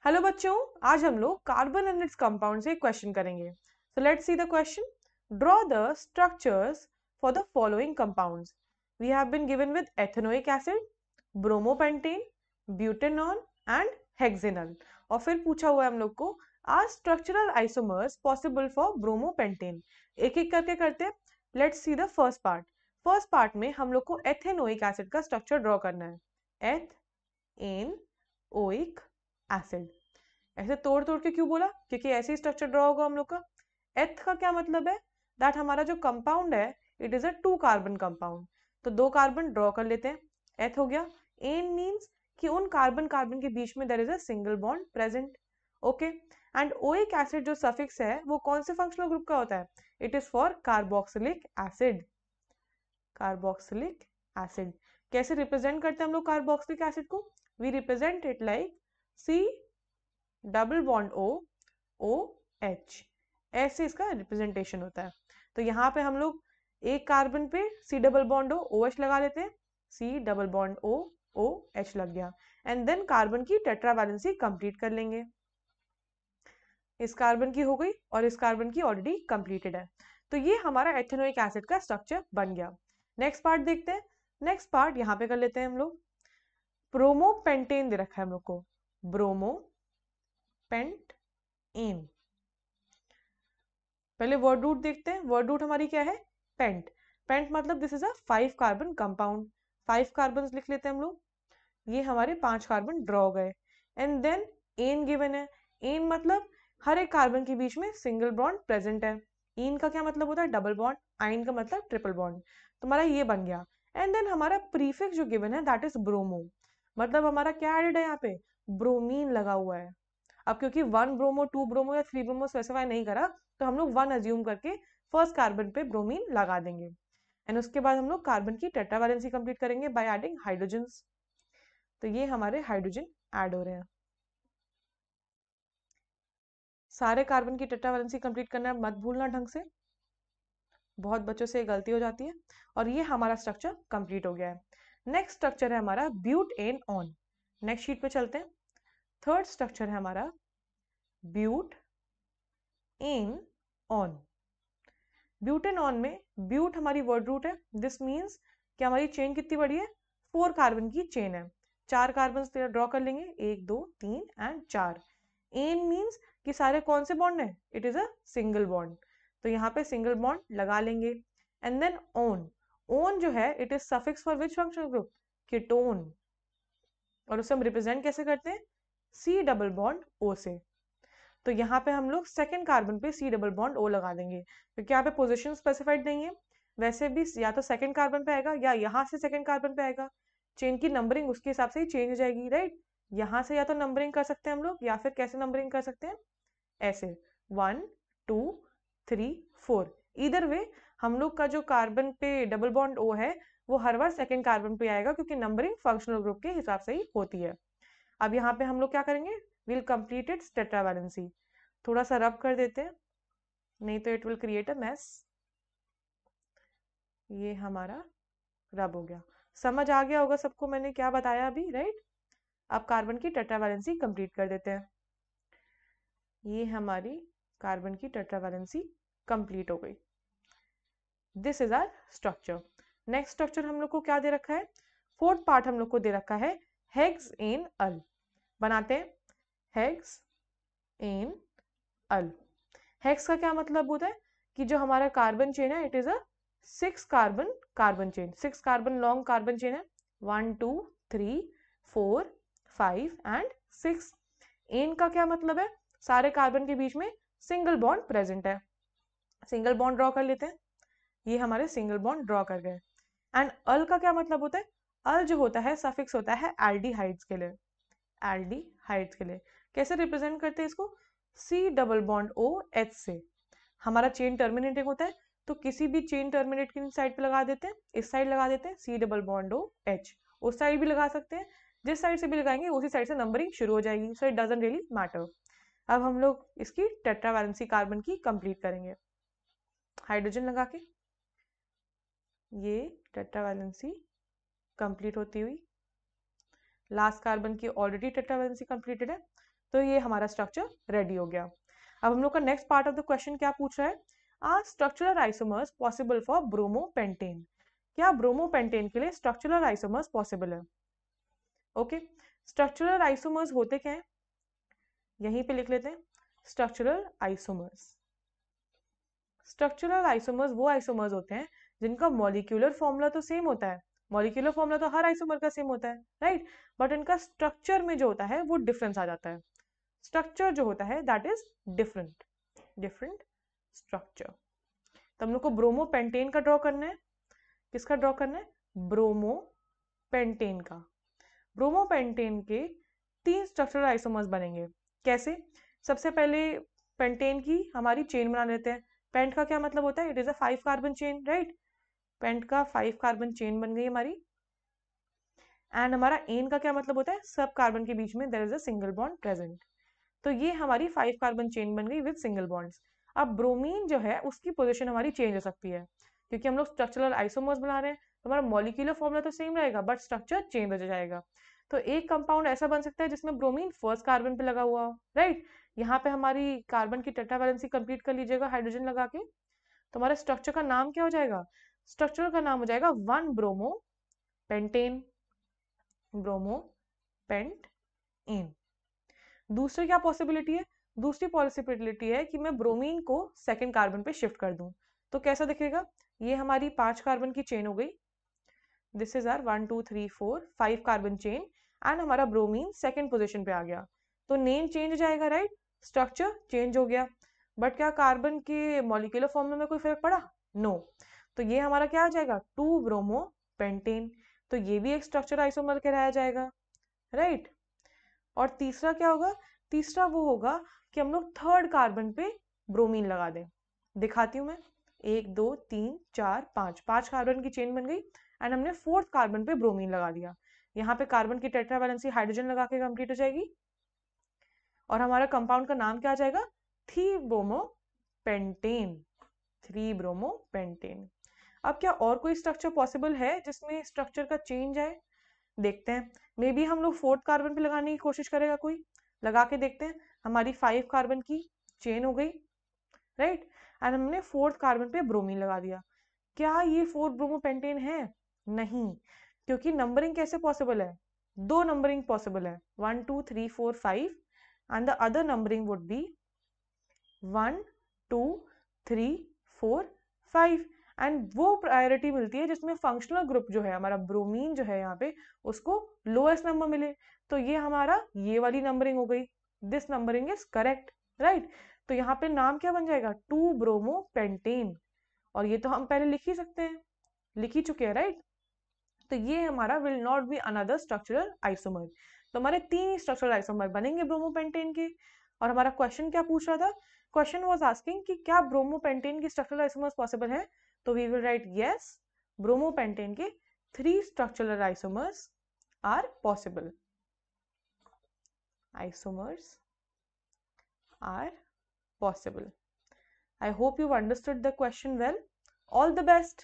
Hello बच्चों, आज हम लोग कार्बन एंड इट्स कंपाउंड से एक क्वेश्चन करेंगे। So let's see the question. Draw the structures for the following compounds. We have been given with ethanoic acid, bromopentane, butanol and hexanal. और फिर पूछा हुआ है हम लोग को, are structural isomers possible for bromopentane. एक एक करके करते हैं। Let's see the first part. First part में हम लोग को एथेनोइक एसिड का स्ट्रक्चर ड्रॉ करना है। एथ एन ओइक एसिड। ऐसे तोड़ तोड़ के क्यों बोला? क्योंकि ऐसे ही स्ट्रक्चर ड्रॉ होगा हम लोग का। एथ का क्या मतलब है? दैट हमारा जो कंपाउंड है it is a 2 carbon compound. तो 2 कार्बन ड्रॉ कर लेते हैं। एथ हो गया। एन मीन्स कि उन कार्बन कार्बन के बीच में there is a single bond present. Okay. And oic acid जो सफिक्स है वो कौन से फंक्शनल ग्रुप का होता है? It is for carboxylic acid. Carboxylic acid. कैसे रिप्रेजेंट करते हैं हम लोग कार्बोक्सिलिक एसिड को? We represent it like C double bond O O H. ऐसे इसका रिप्रेजेंटेशन होता है। तो यहाँ पे हम लोग एक कार्बन पे C double bond O O H लगा लेते हैं। C double bond O O H लग गया। एंड देन कार्बन की टेट्रा वैलेंसी कंप्लीट कर लेंगे। इस कार्बन की हो गई और इस कार्बन की ऑलरेडी कंप्लीटेड है। तो ये हमारा एथेनोइक एसिड का स्ट्रक्चर बन गया। नेक्स्ट पार्ट देखते हैं। नेक्स्ट पार्ट यहाँ पे कर लेते हैं हम लोग। ब्रोमोपेंटेन दे रखा है हम लोग को। Bromopentane. पहले वर्ड रूट देखते हैं। वर्ड रूट हमारी क्या है? पेंट। पेंट मतलब this is a 5 carbon compound. 5 carbon लिख लेते हैं हम लोग। ये हमारे 5 कार्बन ड्रॉ हो गए। एंड देन एन गिवन है। एन मतलब हर एक कार्बन के बीच में सिंगल बॉन्ड प्रेजेंट है। इन का क्या मतलब होता है? Double bond. आइन का मतलब ट्रिपल बॉन्ड। तो हमारा ये बन गया। एंड देन हमारा प्रीफिक्स जो गिवन है दैट इज ब्रोमो। मतलब हमारा क्या एडेड है यहाँ पे? ब्रोमीन लगा हुआ है। अब क्योंकि 1 ब्रोमो 2 ब्रोमो या 3 ब्रोमो स्पेसिफाई नहीं करा, तो हम लोग 1 अज्यूम करके फर्स्ट कार्बन पे ब्रोमीन लगा देंगे। एंड उसके बाद हम लोग कार्बन की टेट्रा वैलेंसी कंप्लीट करेंगे बाय एडिंग हाइड्रोजन्स। तो ये हमारे हाइड्रोजन ऐड हो रहे हैं। सारे कार्बन की टेट्रा वैलेंसी कंप्लीट करना मत भूलना ढंग से, बहुत बच्चों से गलती हो जाती है। और ये हमारा स्ट्रक्चर कंप्लीट हो गया है। नेक्स्ट स्ट्रक्चर है हमारा ब्यूटेन ऑन। नेक्स्ट शीट पे चलते हैं। थर्ड स्ट्रक्चर है हमारा ब्यूट इन ऑन। ब्यूटेनॉन में ब्यूट हमारी वर्ड रूट है। दिस मीन्स कि हमारी चेन कितनी बड़ी है? 4 कार्बन की चेन है। 4 कार्बन ड्रॉ कर लेंगे, 1 2 3 एंड 4। एन मीन्स कि सारे कौन से बॉन्ड है? It is a single bond. तो यहाँ पे सिंगल बॉन्ड लगा लेंगे। And then own. ओन जो है it is suffix for which functional group? Ketone. और उसे हम रिप्रेजेंट कैसे करते हैं? सी डबल बॉन्ड ओ से। तो यहाँ पे हम लोग सेकंड कार्बन पे सी डबल बॉन्ड ओ लगा देंगे, क्योंकि यहाँ पे पोजीशन स्पेसिफाइड नहीं है। वैसे भी या तो सेकंड कार्बन पे आएगा या यहाँ से सेकंड कार्बन पे आएगा। चेन की नंबरिंग उसके हिसाब से ही चेंज हो जाएगी, राइट? यहाँ से या तो नंबरिंग कर सकते हैं हम लोग, या फिर कैसे नंबरिंग कर सकते हैं? ऐसे 1 2 3 4। इधर वे हम लोग का जो कार्बन पे डबल बॉन्ड ओ है वो हर बार सेकंड कार्बन पे आएगा, क्योंकि नंबरिंग फंक्शनल ग्रुप के हिसाब से ही होती है। अब यहाँ पे हम लोग क्या करेंगे? Will complete its tetravalency. थोड़ा सा रब कर देते हैं, नहीं तो it will create a mess. ये हमारा रब हो गया। समझ आ गया होगा सबको मैंने क्या बताया अभी, राइट? अब कार्बन की टेट्रा वैलेंसी कंप्लीट कर देते हैं। ये हमारी कार्बन की टेट्रा वैलेंसी कंप्लीट हो गई। This is our structure. Next structure हम लोग को क्या दे रखा है? फोर्थ पार्ट हम लोग को दे रखा है हेक्स एन अल। बनाते हैं हेक्स एन अल। हेक्स का क्या मतलब होता है? कि जो हमारा कार्बन चेन है it is a 6 carbon carbon chain. 6 carbon long carbon chain है। 1 2 3 4 5 एंड 6। एन का क्या मतलब है? सारे कार्बन के बीच में सिंगल बॉन्ड प्रेजेंट है। सिंगल बॉन्ड ड्रॉ कर लेते हैं। ये हमारे सिंगल बॉन्ड ड्रॉ कर गए। एंड अल का क्या मतलब होता है? अल जो होता है सफिक्स होता है एल्डिहाइड्स के लिए। एल्डिहाइड्स के लिए कैसे रिप्रेजेंट करते हैं इसको? C double bond O H से। हमारा चेन टर्मिनेटिंग होता है, तो किसी भी चेन टर्मिनेट की साइड पे लगा देते हैं। इस साइड लगा देते हैं C double bond O H. उस साइड भी लगा सकते हैं। जिस साइड से भी लगाएंगे उसी साइड से नंबरिंग शुरू हो जाएगी। So it doesn't really matter. अब हम लोग इसकी टेट्रा वैलेंसी कार्बन की कंप्लीट करेंगे हाइड्रोजन लगा के। ये टेट्रा वैलेंसी कंप्लीट होती हुई। लास्ट कार्बन की ऑलरेडी टेट्रा वैलेंसी कंप्लीटेड है। तो ये हमारा स्ट्रक्चर रेडी हो गया। अब हम लोग का next part of the question क्या पूछ रहा है, are structural isomers possible for bromopentane, क्या ब्रोमोपेंटेन के लिए स्ट्रक्चरल आइसोमर्स पॉसिबल है। ओके, स्ट्रक्चरल आइसोमर्स होते क्या है, यहीं पे लिख लेते हैं, स्ट्रक्चरल आइसोमर्स। स्ट्रक्चरल आइसोमर्स वो आइसोमर्स होते हैं जिनका मॉलिक्यूलर फॉर्मूला तो सेम होता है, मॉलिक्यूलर फॉर्मूला तो हर आइसोमर का सेम होता है, राइट, बट इनका स्ट्रक्चर में जो होता है वो डिफरेंस आ जाता है, स्ट्रक्चर जो होता है that is different, different structure. तो हम लोग को ब्रोमोपेंटेन का ड्रॉ करना है, किसका ड्रॉ करना है, ब्रोमोपेंटेन का। ब्रोमोपेंटेन के 3 स्ट्रक्चरल आइसोमर्स बनेंगे, कैसे, सबसे पहले पेंटेन की हमारी चेन बना लेते हैं। पेंट का क्या मतलब होता है, it is a 5 carbon chain, right, pent का 5 कार्बन चेन बन गई हमारी। एंड हमारा एन का क्या मतलब होता है, सब कार्बन के बीच में there is a single bond present. तो ये हमारी 5 कार्बन चेन बन गई विद सिंगल बॉन्ड्स। अब ब्रोमीन जो है उसकी पोजीशन हमारी चेंज हो सकती है, क्योंकि हम लोग स्ट्रक्चरल आइसोमर्स बना रहे हैं, तो हमारा मॉलिक्यूलर फॉर्मूला तो सेम रहेगा बट स्ट्रक्चर चेंज हो जाएगा। तो एक कंपाउंड ऐसा बन सकता है जिसमें ब्रोमीन फर्स्ट कार्बन पे लगा हुआ हो, राइट, यहाँ पे हमारी कार्बन की टेट्रावैलेंसी कंप्लीट कर लीजिएगा हाइड्रोजन लगा के, तो हमारे स्ट्रक्चर का नाम क्या हो जाएगा, स्ट्रक्चर का नाम हो जाएगा 1 bromopentane, bromopentane. दूसरी क्या पॉसिबिलिटी है, दूसरी पॉसिबिलिटी है कि मैं ब्रोमीन को सेकंड कार्बन पे शिफ्ट कर दूं, तो कैसा दिखेगा, ये हमारी 5 कार्बन की चेन हो गई, this is our 1 2 3 4 5 carbon chain, and हमारा ब्रोमीन सेकंड पोजीशन पे आ गया, तो नेम चेंज हो जाएगा, राइट, स्ट्रक्चर चेंज हो गया, बट क्या कार्बन के मॉलिक्यूलर फॉर्मूला में कोई फर्क पड़ा, नो। तो ये हमारा क्या आ जाएगा, 2 ब्रोमो पेंटेन, तो ये भी एक स्ट्रक्चर आइसोमर कहलाया जाएगा, राइट। और तीसरा क्या होगा, तीसरा वो होगा कि हम लोग थर्ड कार्बन पे ब्रोमीन लगा दें, दिखाती हूँ मैं, 1 2 3 4 5, 5 कार्बन की चेन बन गई एंड हमने फोर्थ कार्बन पे ब्रोमीन लगा दिया, यहाँ पे कार्बन की टेट्रावैलेंसी हाइड्रोजन लगा के कंप्लीट हो जाएगी, और हमारा कंपाउंड का नाम क्या आ जाएगा, three bromo pentane, 3 bromo pentane. अब क्या और कोई स्ट्रक्चर पॉसिबल है जिसमें स्ट्रक्चर का चेंज है, देखते हैं, मे बी हम लोग फोर्थ कार्बन पे लगाने की कोशिश करेगा कोई, लगा के देखते हैं, हमारी 5 कार्बन की चेन हो गई, राइट, एंड हमने फोर्थ कार्बन पे ब्रोमीन लगा दिया, क्या ये 4 ब्रोमोपेंटेन है, नहीं, क्योंकि नंबरिंग कैसे पॉसिबल है, 2 नंबरिंग पॉसिबल है, 1 2 3 4 5 and the other numbering would be 1 2 3 4 5, and वो प्रायोरिटी मिलती है जिसमें फंक्शनल ग्रुप जो है हमारा ब्रोमीन जो है यहाँ पे उसको लोएस्ट नंबर मिले, तो ये हमारा ये वाली नंबरिंग हो गई, this numbering is correct, right. तो यहाँ पे नाम क्या बन जाएगा, 2 ब्रोमो पेंटेन, और ये तो हम पहले लिख ही सकते हैं, लिख ही चुके हैं, राइट। तो ये हमारा will not be another structural isomer, तो हमारे 3 स्ट्रक्चरल आइसोमर बनेंगे ब्रोमोपेंटेन के। और हमारा क्वेश्चन क्या पूछ रहा था, क्वेश्चन वाज आस्किंग कि क्या ब्रोमोपेंटेन की स्ट्रक्चरल आइसोमर्स पॉसिबल है, तो we will write yes, bromopentane के 3 structural isomers are possible, isomers are possible. I hope you've understood the question well. All the best.